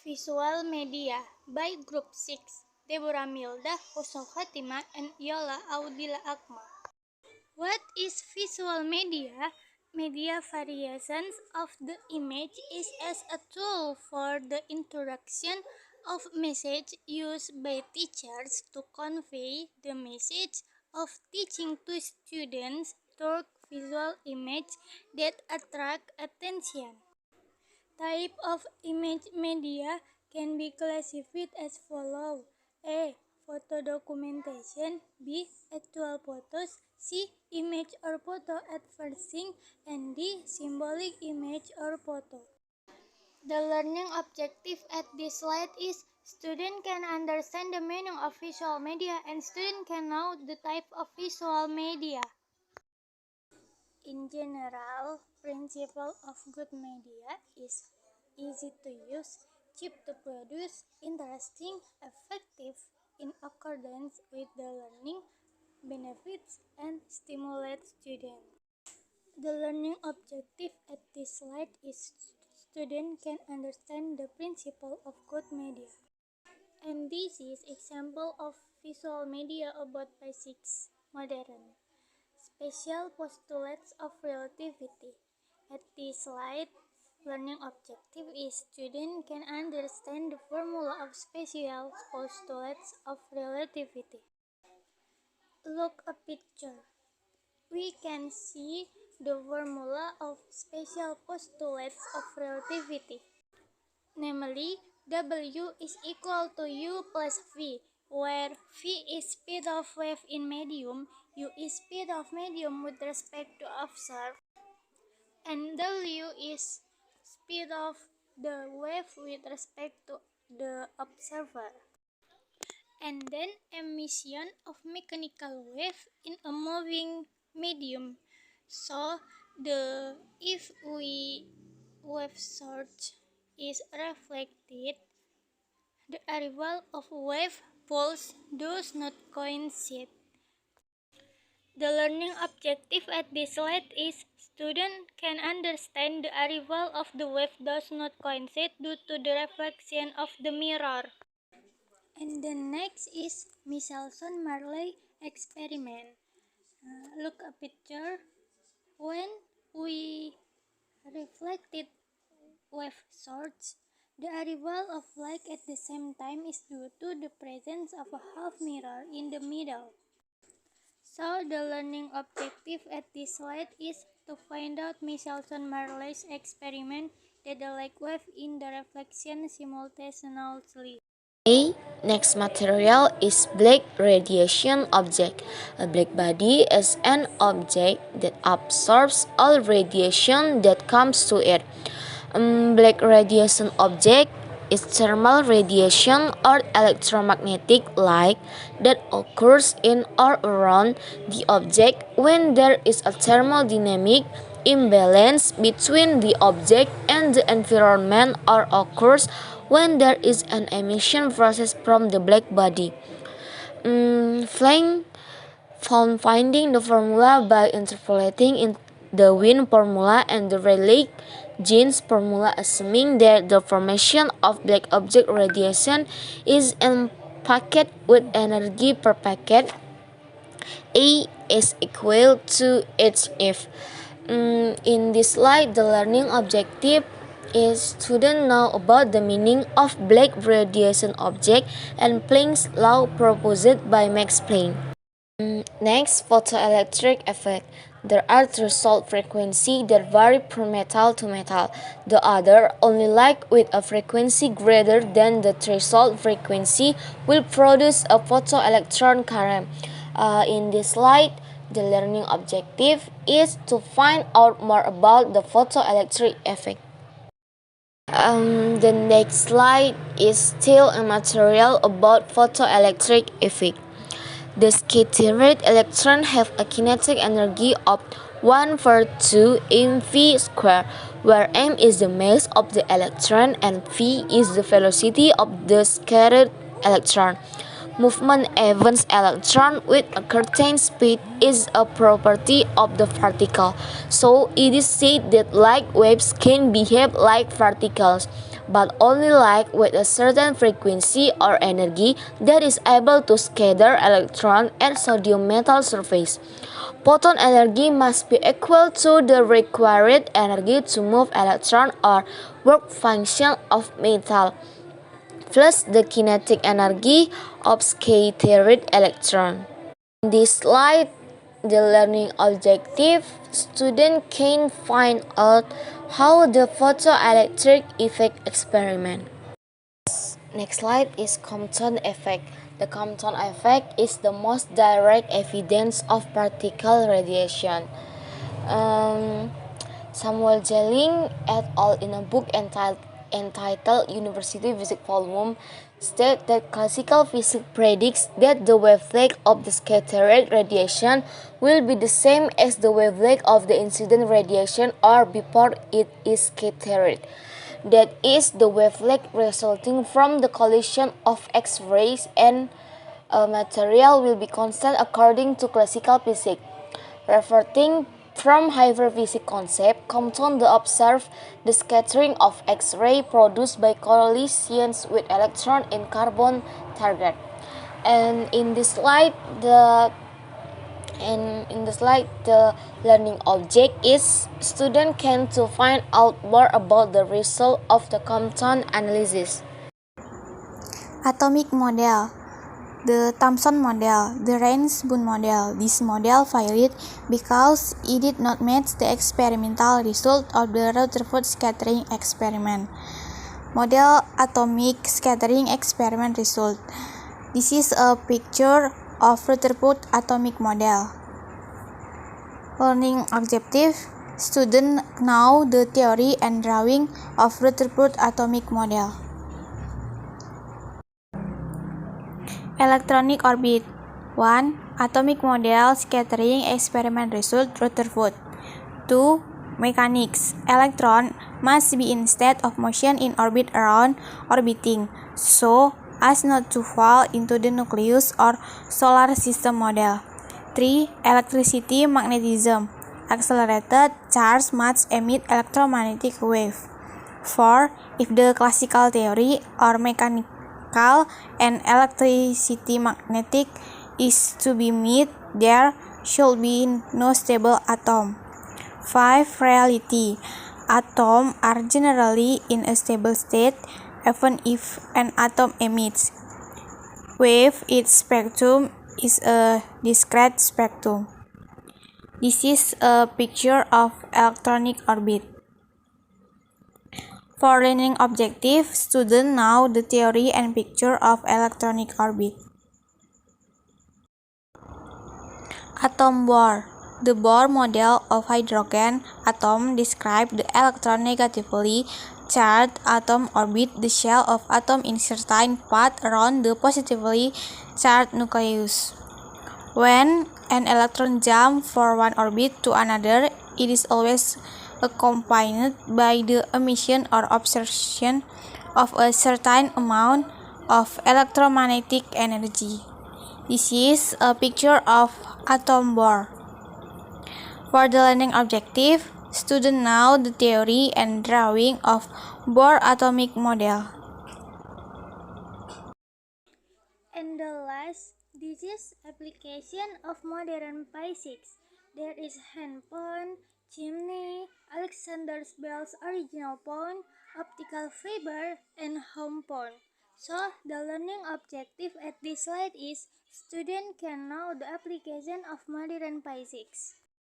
Visual Media by Group 6, Deborah Milda, Husnul Khatimah, and Yola Audila Akmal. What is visual media? Media variations of the image is as a tool for the interaction of message used by teachers to convey the message of teaching to students through visual image that attract attention. Type of image media can be classified as follows: A. Photo documentation. B. Actual photos. C. Image or photo advertising. And D. Symbolic image or photo. The learning objective at this slide is student can understand the meaning of visual media and student can know the type of visual media. In general, principle of good media is easy to use, cheap to produce, interesting, effective, in accordance with the learning benefits, and stimulate students. The learning objective at this slide is student can understand the principle of good media. And this is example of visual media about basics, modern. Special postulates of relativity. At this slide, learning objective is student can understand the formula of special postulates of relativity. Look a picture. We can see the formula of special postulates of relativity. Namely, W is equal to U plus V, where V is speed of wave in medium, U is speed of medium with respect to observed, and W is speed of the wave with respect to the observer. And then emission of mechanical wave in a moving medium. So if wave source is reflected, the arrival of wave pulse does not coincide. The learning objective at this slide is student can understand the arrival of the wave does not coincide due to the reflection of the mirror. And the next is Michelson-Morley experiment. Look a picture. When we reflected wave source, the arrival of light at the same time is due to the presence of a half mirror in the middle. So the learning objective at this slide is to find out Michelson-Morley's experiment that the light wave in the reflection simultaneously. Next material is black radiation object. A black body is an object that absorbs all radiation that comes to it. Black radiation object is thermal radiation or electromagnetic light that occurs in or around the object when there is a thermodynamic imbalance between the object and the environment, or occurs when there is an emission process from the black body. Planck found finding the formula by interpolating in the Wien formula and the Rayleigh-Jeans formula, assuming that the formation of black object radiation is in packet with energy per packet A is equal to hf. In this slide, the learning objective is students know about the meaning of black radiation object and Planck's law proposed by Max Planck. Next, photoelectric effect. There are threshold frequencies that vary from metal to metal. The other, only light with a frequency greater than the threshold frequency, will produce a photoelectron current. In this slide, the learning objective is to find out more about the photoelectric effect. The next slide is still a material about photoelectric effect. The scattered electrons have a kinetic energy of 1/2 mv squared, where m is the mass of the electron and v is the velocity of the scattered electron. Movement events electron with a certain speed is a property of the particle, so it is said that light waves can behave like particles. but only light with a certain frequency or energy that is able to scatter electrons at sodium metal surface. Photon energy must be equal to the required energy to move electron or work function of metal, plus the kinetic energy of scattered electron. In this slide, the learning objective, student can find out how the photoelectric effect experiment. Next slide is Compton effect. The Compton effect is the most direct evidence of particle radiation. Samuel Jelling et al. In a book entitled University Physics Volume state that classical physics predicts that the wavelength of the scattered radiation will be the same as the wavelength of the incident radiation or before it is scattered. That is, the wavelength resulting from the collision of X-rays and a material will be constant according to classical physics. Reverting from hyperphysics concept, Compton observed the scattering of X-ray produced by collisions with electron in carbon target. And in this slide, the learning object is student can to find out more about the result of the Compton analysis. Atomic model. The Thomson model, the Ransbun model. This model failed because it did not match the experimental result of the Rutherford scattering experiment. Model atomic scattering experiment result. This is a picture of Rutherford atomic model. Learning objective. Student know the theory and drawing of Rutherford atomic model. Electronic orbit. 1. Atomic model scattering experiment result Rutherford. 2. Mechanics. Electron must be in state of motion in orbit around orbiting, so as not to fall into the nucleus or solar system model. 3. Electricity magnetism. Accelerated charge must emit electromagnetic wave. 4. If the classical theory or mechanical and electricity magnetic is to be met, there should be no stable atom. 5. Reality. Atoms are generally in a stable state even if an atom emits wave. Its spectrum is a discrete spectrum. This is a picture of electronic orbit. For learning objective, students know the theory and picture of electronic orbit. Atom Bohr. The Bohr model of hydrogen atom describes the electronegatively charged atom orbit the shell of atom in certain path around the positively charged nucleus. When an electron jumps from one orbit to another, it is always accompanied by the emission or absorption of a certain amount of electromagnetic energy. This is a picture of atom Bohr. For the learning objective, students know the theory and drawing of Bohr atomic model. And the last, this is application of modern physics. There is hand phone, chimney, Alexander Bell's original phone, optical fiber, and home phone. So the learning objective at this slide is student can know the application of modern physics.